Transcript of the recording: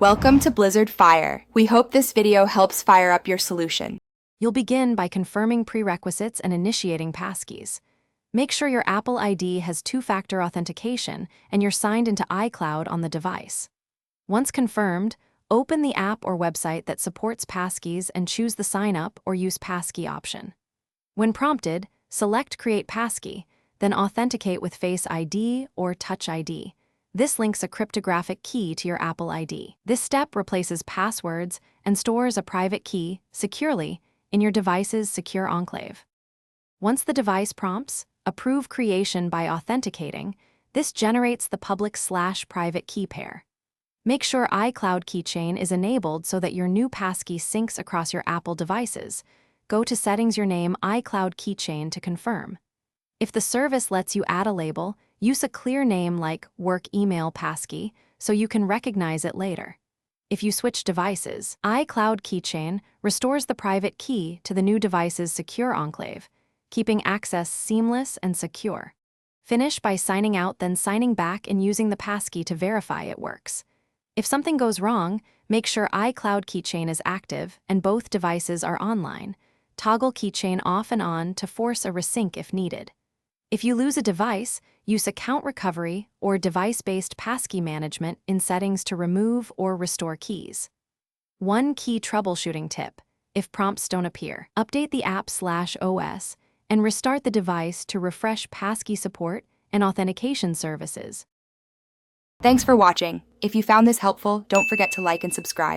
Welcome to Blizzard Fire. We hope this video helps fire up your solution. You'll begin by confirming prerequisites and initiating passkeys. Make sure your Apple ID has two-factor authentication and you're signed into iCloud on the device. Once confirmed, open the app or website that supports passkeys and choose the Sign Up or Use Passkey option. When prompted, select Create Passkey, then authenticate with Face ID or Touch ID. This links a cryptographic key to your Apple ID. This step replaces passwords and stores a private key securely in your device's secure enclave. Once the device prompts, approve creation by authenticating, this generates the public/private key pair. Make sure iCloud Keychain is enabled so that your new passkey syncs across your Apple devices. Go to Settings, your name, iCloud Keychain to confirm. If the service lets you add a label, use a clear name like Work Email Passkey so you can recognize it later. If you switch devices, iCloud Keychain restores the private key to the new device's secure enclave, keeping access seamless and secure. Finish by signing out, then signing back and using the passkey to verify it works. If something goes wrong, make sure iCloud Keychain is active and both devices are online. Toggle Keychain off and on to force a resync if needed. If you lose a device, use account recovery or device-based passkey management in settings to remove or restore keys. One key troubleshooting tip: if prompts don't appear, update the app/OS and restart the device to refresh passkey support and authentication services. Thanks for watching. If you found this helpful, don't forget to like and subscribe.